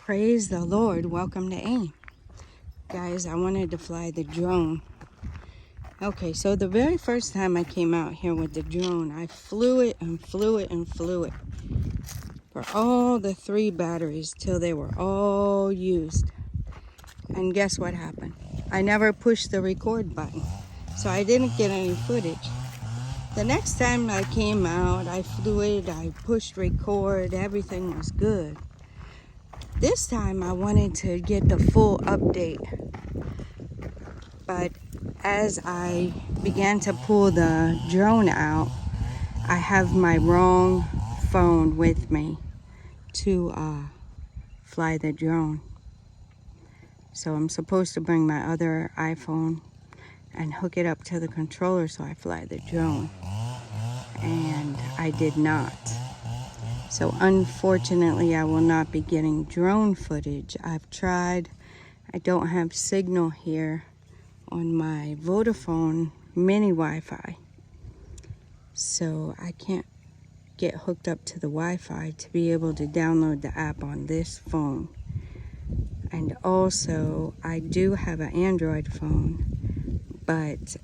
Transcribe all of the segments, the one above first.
Praise the Lord. Welcome to AIM. Guys, I wanted to fly the drone. Okay, so the very first time I came out here with the drone, I flew it and flew it and flew it for all the 3 batteries till they were all used. And guess what happened? I never pushed the record button, so I didn't get any footage. The next time I came out, I flew it, I pushed record, everything was good. This time I wanted to get the full update, but as I began to pull the drone out, I have my wrong phone with me to fly the drone. So I'm supposed to bring my other iPhone and hook it up to the controller so I fly the drone, and I did not. So unfortunately, I will not be getting drone footage. I've tried. I don't have signal here on my Vodafone mini Wi-Fi. So I can't get hooked up to the Wi-Fi to be able to download the app on this phone. And also, I do have an Android phone, but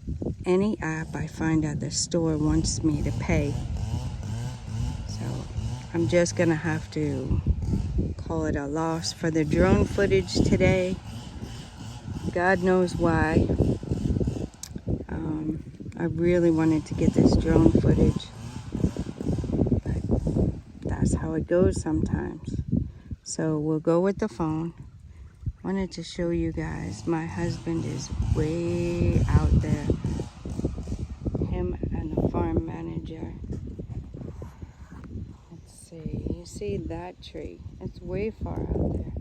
any app I find at the store wants me to pay. So I'm just gonna have to call it a loss for the drone footage today. God knows why. I really wanted to get this drone footage, but that's how it goes sometimes. So we'll go with the phone. Wanted to show you guys, my husband is way out there. Him and the farm manager. See, you see that tree? It's way far out there.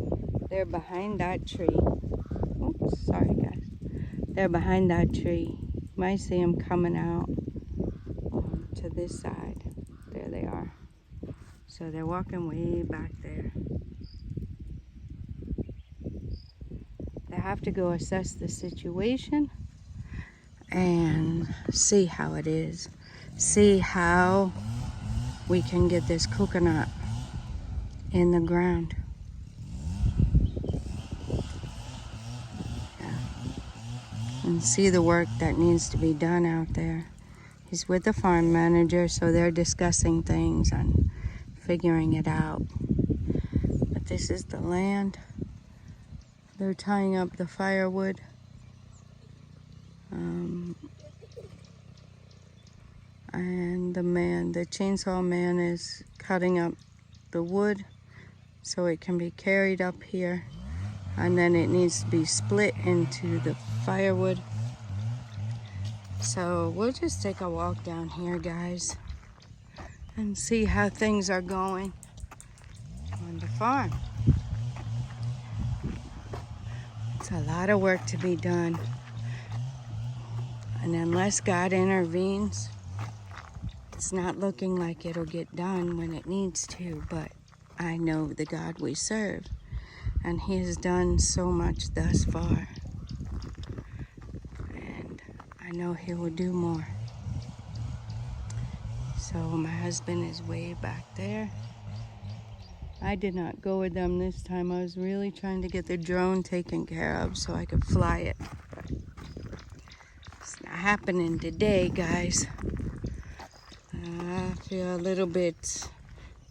They're behind that tree. Oops, sorry guys. They're behind that tree. You might see them coming out to this side. There they are. So they're walking way back there. They have to go assess the situation and see how it is. See how we can get this coconut in the ground. Yeah. And see the work that needs to be done out there. He's with the farm manager, so they're discussing things and figuring it out. But this is the land. They're tying up the firewood. And the chainsaw man is cutting up the wood so it can be carried up here, and then it needs to be split into the firewood. So we'll just take a walk down here, guys, and see how things are going on the farm. It's a lot of work to be done, and unless God intervenes, it's not looking like it'll get done when it needs to. But I know the God we serve, and He has done so much thus far, and I know He will do more. So my husband is way back there. I did not go with them this time. I was really trying to get the drone taken care of so I could fly it. But it's not happening today, guys. I feel a little bit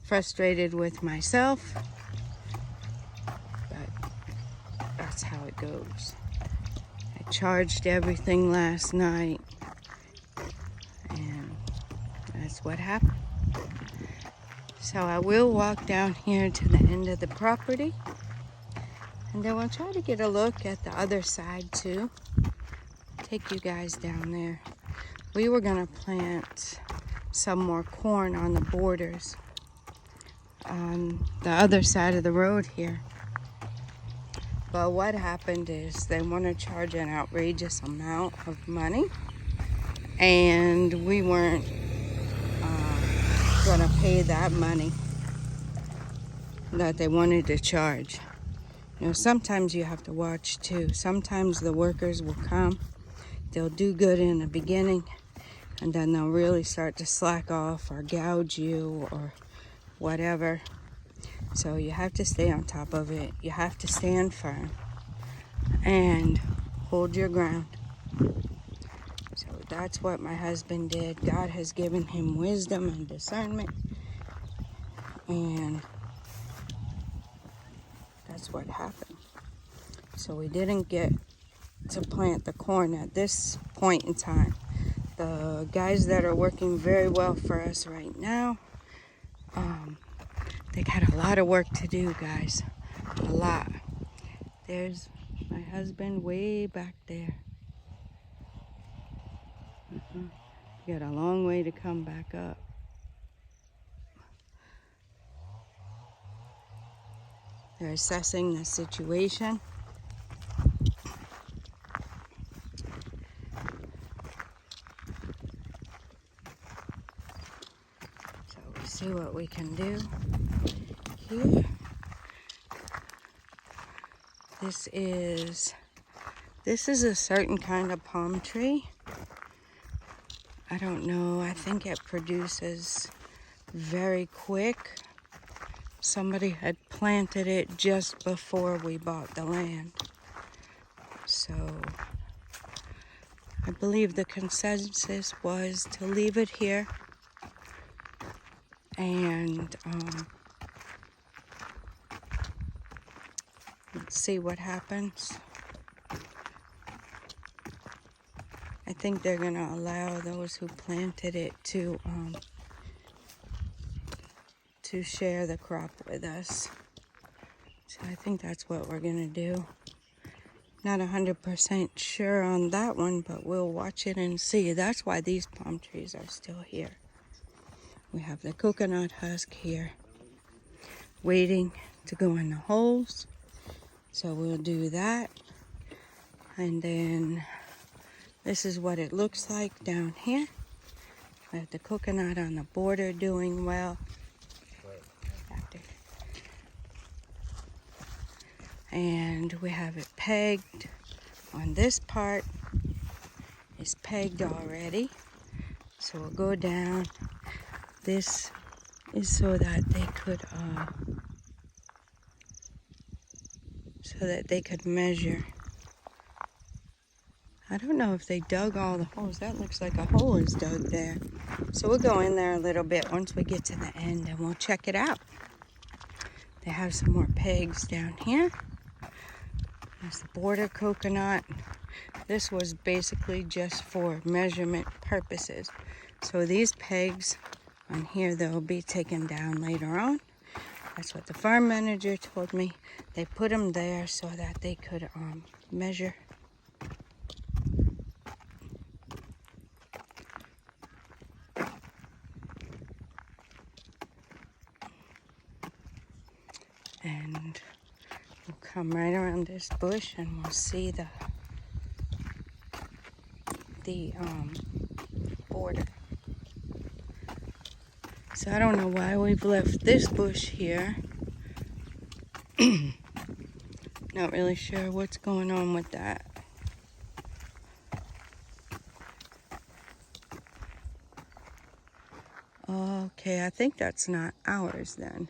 frustrated with myself, but that's how it goes. I charged everything last night, and that's what happened. So I will walk down here to the end of the property, and then we'll try to get a look at the other side too. Take you guys down there. We were gonna plant some more corn on the borders on the other side of the road here. But what happened is they want to charge an outrageous amount of money, and we weren't going to pay that money that they wanted to charge. You know, sometimes you have to watch too. Sometimes the workers will come, they'll do good in the beginning, and then they'll really start to slack off or gouge you or whatever. So you have to stay on top of it. You have to stand firm and hold your ground. So that's what my husband did. God has given him wisdom and discernment, and that's what happened. So we didn't get to plant the corn at this point in time. The guys that are working very well for us right now, they got a lot of work to do, guys. A lot. There's my husband way back there. You got a long way to come back up. They're assessing the situation. So we'll see what we can do here. This is a certain kind of palm tree. I don't know. I think it produces very quick. Somebody had planted it just before we bought the land. So I believe the consensus was to leave it here and let's see what happens. I think they're gonna allow those who planted it to share the crop with us. So I think that's what we're gonna do. Not 100% sure on that one, but we'll watch it and see. That's why these palm trees are still here. We have the coconut husk here, waiting to go in the holes. So we'll do that. And then this is what it looks like down here. We have the coconut on the border doing well. And we have it pegged on this part. It's pegged already. So we'll go down. This is so that they could measure. I don't know if they dug all the holes. That looks like a hole is dug there. So we'll go in there a little bit once we get to the end and we'll check it out. They have some more pegs down here. There's the border coconut. This was basically just for measurement purposes. So these pegs on here, they'll be taken down later on. That's what the farm manager told me. They put them there so that they could measure. And we'll come right around this bush and we'll see the border. So I don't know why we've left this bush here. Not really sure what's going on with that. Okay, I think that's not ours then,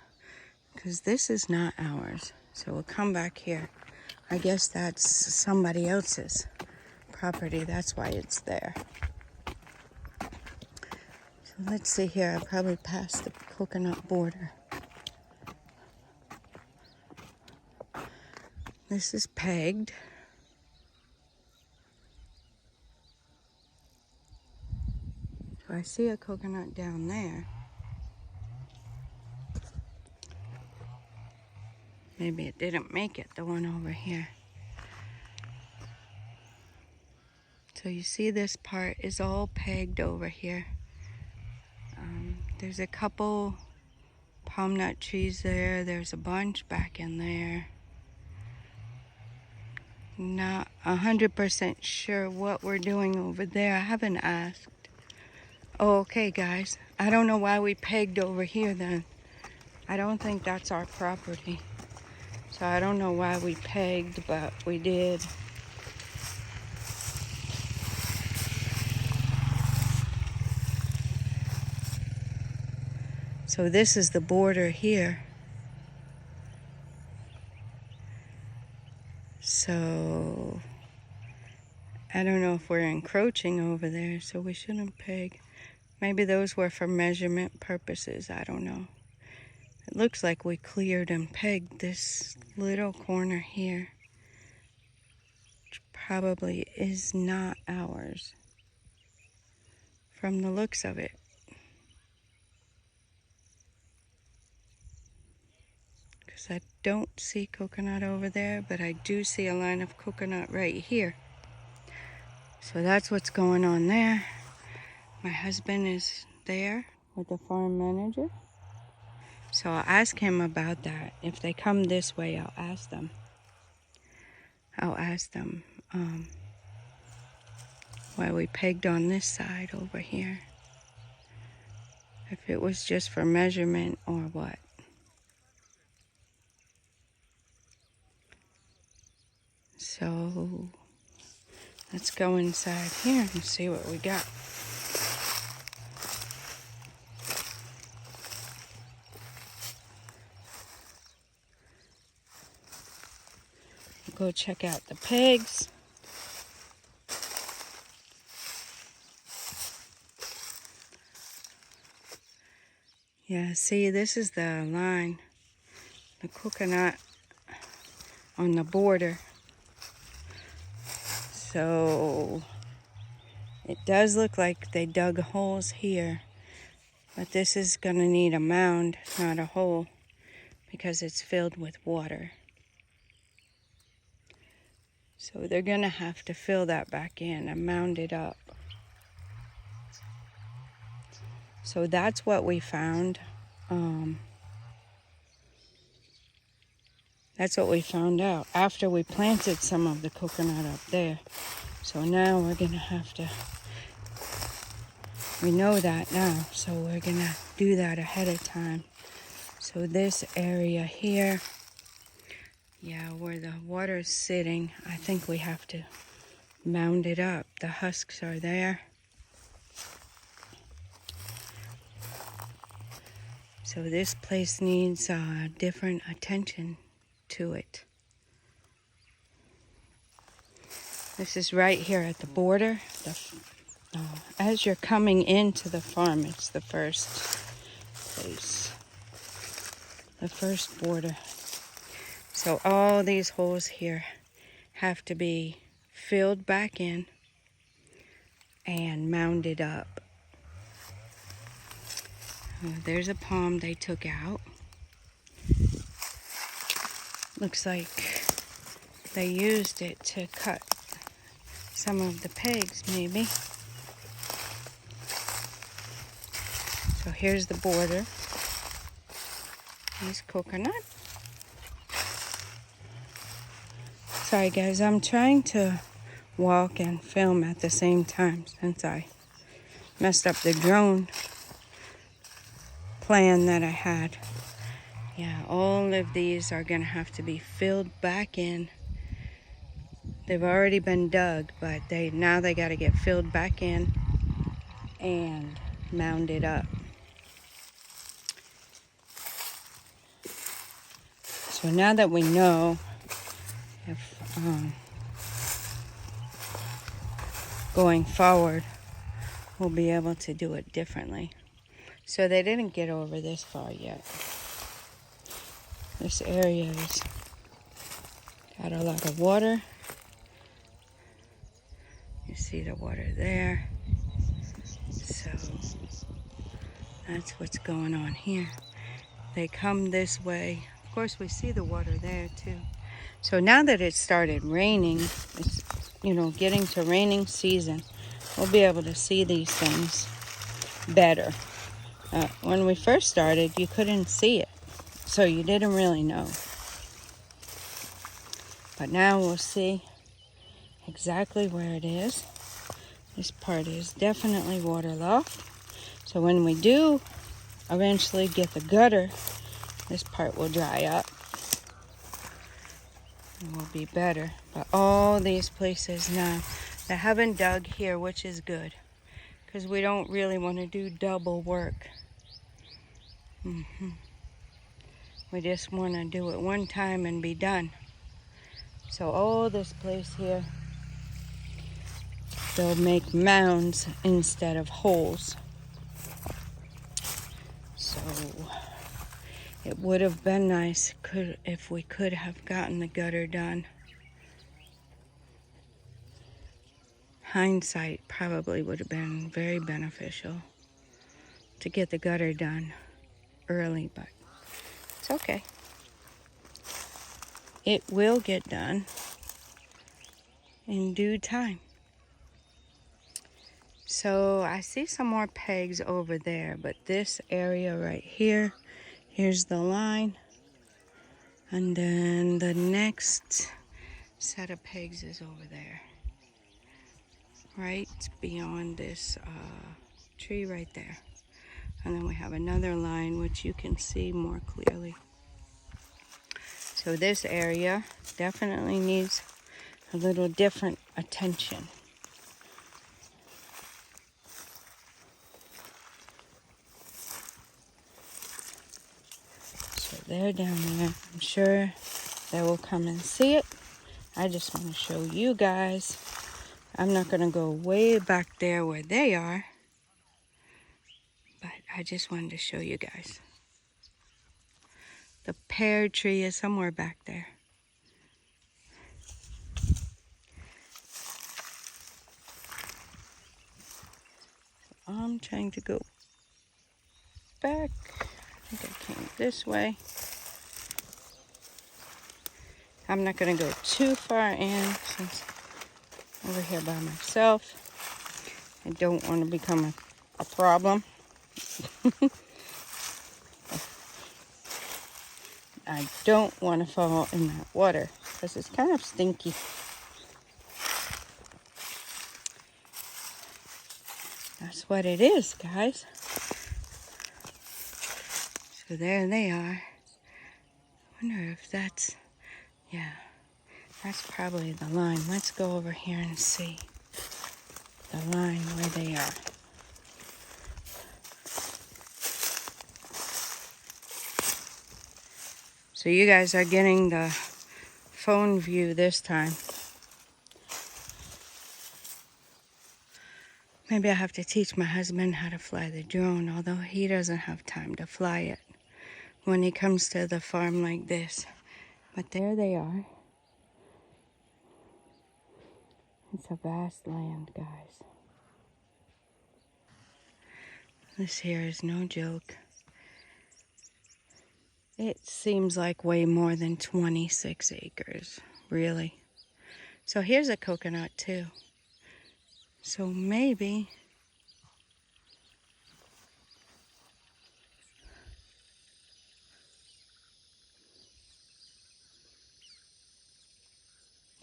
because this is not ours. So we'll come back here. I guess that's somebody else's property. That's why it's there. So let's see here. I probably passed the coconut border. This is pegged. So I see a coconut down there. Maybe it didn't make it, the one over here. So you see this part is all pegged over here. There's a couple palm nut trees there. There's a bunch back in there. Not 100% sure what we're doing over there. I haven't asked. Oh, okay, guys. I don't know why we pegged over here then. I don't think that's our property. So I don't know why we pegged, but we did. So this is the border here. So I don't know if we're encroaching over there, so we shouldn't peg. Maybe those were for measurement purposes, I don't know. It looks like we cleared and pegged this little corner here, which probably is not ours from the looks of it. Because I don't see coconut over there, but I do see a line of coconut right here. So that's what's going on there. My husband is there with the farm manager. So I'll ask him about that. If they come this way, I'll ask them. Why we pegged on this side over here. If it was just for measurement or what. So let's go inside here and see what we got. Go check out the pegs. Yeah, see, this is the line, the coconut on the border. So it does look like they dug holes here, but this is going to need a mound, not a hole, because it's filled with water. So they're going to have to fill that back in and mound it up. So that's what we found. That's what we found out after we planted some of the coconut up there. So now we're going to have to, we know that now, so we're going to do that ahead of time. So this area here, yeah, where the water's sitting, I think we have to mound it up. The husks are there. So this place needs different attention to it. This is right here at the border. As you're coming into the farm, it's the first place. The first border. So all these holes here have to be filled back in and mounded up. There's a palm they took out. Looks like they used it to cut some of the pegs, maybe. So here's the border. Here's coconut. Sorry guys, I'm trying to walk and film at the same time since I messed up the drone plan that I had. Yeah, all of these are going to have to be filled back in. They've already been dug, but now they got to get filled back in and mounded up. So now that we know if going forward, we'll be able to do it differently. So they didn't get over this far yet. This area has got a lot of water. You see the water there. So that's what's going on here. They come this way. Of course, we see the water there too. So now that it started raining, it's, getting to raining season, we'll be able to see these things better. When we first started, you couldn't see it, so you didn't really know. But now we'll see exactly where it is. This part is definitely waterlogged. So when we do eventually get the gutter, this part will dry up. It will be better. But all these places now, they haven't dug here, which is good, because we don't really want to do double work. We just want to do it one time and be done. So all this place here, they'll make mounds instead of holes. So it would have been nice if we could have gotten the gutter done. Hindsight probably would have been very beneficial to get the gutter done early, but it's okay. It will get done in due time. So I see some more pegs over there, but this area right here, here's the line. And then the next set of pegs is over there, right beyond this tree right there. And then we have another line which you can see more clearly. So this area definitely needs a little different attention. So they're down there. I'm sure they will come and see it. I just want to show you guys. I'm not going to go way back there where they are, but I just wanted to show you guys. The pear tree is somewhere back there. I'm trying to go back. I think I came this way. I'm not going to go too far in since I'm over here by myself. I don't want to become a problem. I don't want to fall in that water because it's kind of stinky. That's what it is, guys. So there they are. I wonder if that's, yeah, that's probably the line. Let's go over here and see the line where they are. So you guys are getting the phone view this time. Maybe I have to teach my husband how to fly the drone, although he doesn't have time to fly it when he comes to the farm like this. But there they are. It's a vast land, guys. This here is no joke. It seems like way more than 26 acres, really. So here's a coconut too. So maybe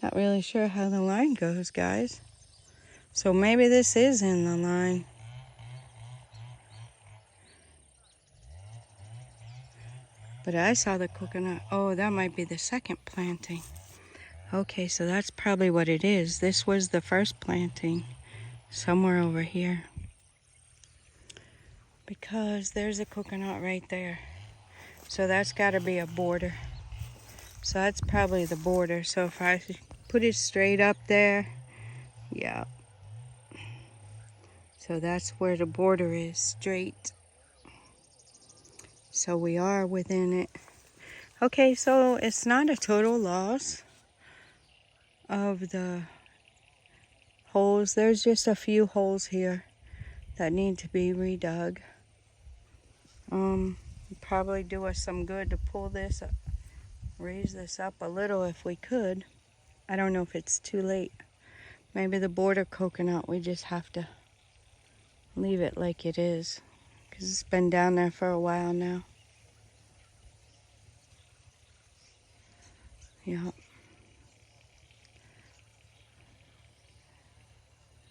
not really sure how the line goes, guys. So maybe this is in the line. But I saw the coconut. Oh, that might be the second planting. Okay, so that's probably what it is. This was the first planting somewhere over here. Because there's a coconut right there. So that's got to be a border. So that's probably the border. So if I put it straight up there, yeah. So that's where the border is, straight. So we are within it. Okay, so it's not a total loss of the holes. There's just a few holes here that need to be redug. Probably do us some good to pull this up, raise this up a little if we could. I don't know if it's too late. Maybe the border coconut, we just have to leave it like it is because it's been down there for a while now. Yeah.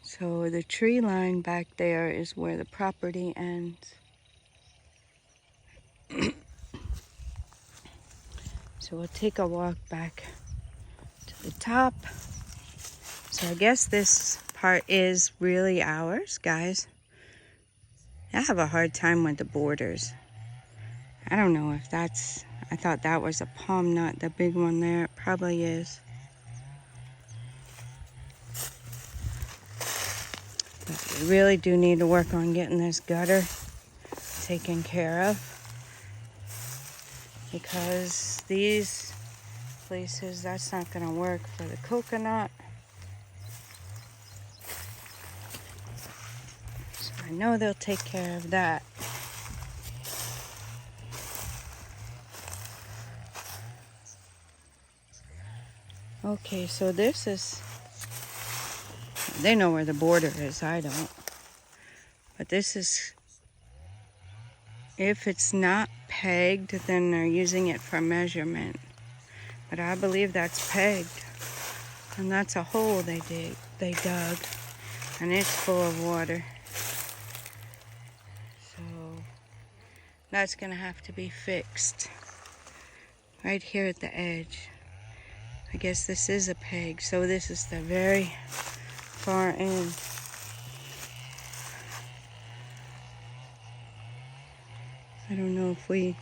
So the tree line back there is where the property ends. So we'll take a walk back to the top. So I guess this part is really ours, guys. I have a hard time with the borders. I don't know if that's, I thought that was a palm nut, the big one there. It probably is. But we really do need to work on getting this gutter taken care of, because these places, that's not going to work for the coconut. So I know they'll take care of that. Okay, so this is, they know where the border is, I don't. But this is, if it's not pegged, then they're using it for measurement. But I believe that's pegged. And that's a hole they dug. And it's full of water. So that's gonna have to be fixed. Right here at the edge. I guess this is a peg, so this is the very far end. I don't know if we...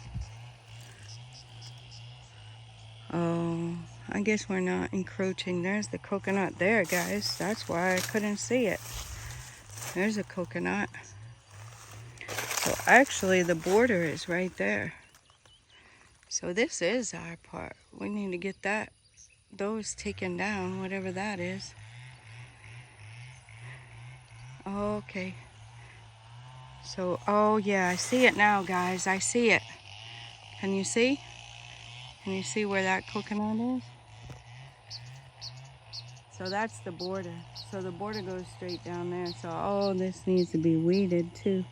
Oh, I guess we're not encroaching. There's the coconut there, guys. That's why I couldn't see it. There's a coconut. So actually the border is right there. So this is our part. We need to get those taken down, whatever that is. Okay. So, oh yeah, I see it now, guys. I see it. Can you see? Can you see where that coconut is? So that's the border. So the border goes straight down there. So, oh, this needs to be weeded too.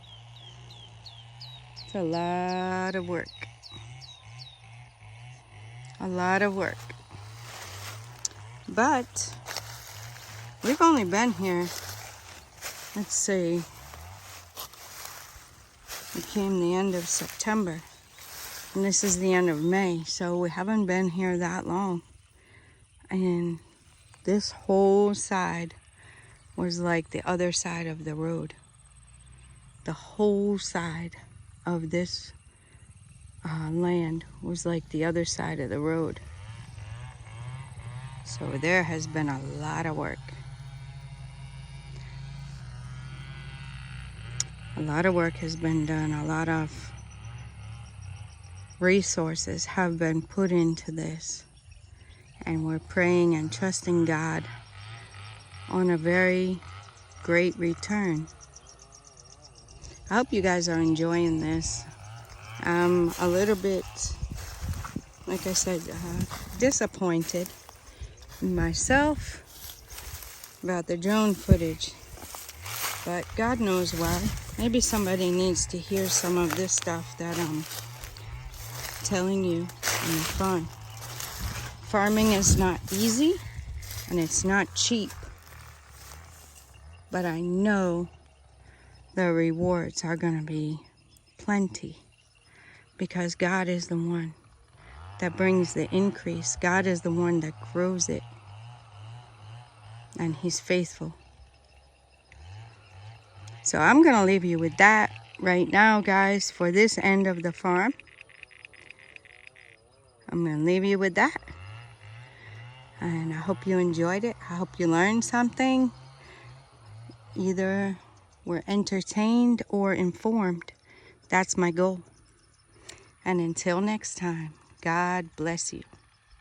It's a lot of work. A lot of work. But we've only been here, let's see, it came the end of September. And this is the end of May, so we haven't been here that long. And this whole side was like the other side of the road. The whole side of this land was like the other side of the road. So there has been a lot of work. A lot of work has been done. A lot of resources have been put into this. And we're praying and trusting God on a very great return. I hope you guys are enjoying this. I'm a little bit, like I said, disappointed in myself about the drone footage. But God knows why. Maybe somebody needs to hear some of this stuff that I'm telling you on the phone. Farming is not easy and it's not cheap. But I know the rewards are going to be plenty, because God is the one that brings the increase. God is the one that grows it, and He's faithful. So I'm going to leave you with that right now, guys, for this end of the farm. I'm going to leave you with that. And I hope you enjoyed it. I hope you learned something. Either were entertained or informed. That's my goal. And until next time, God bless you.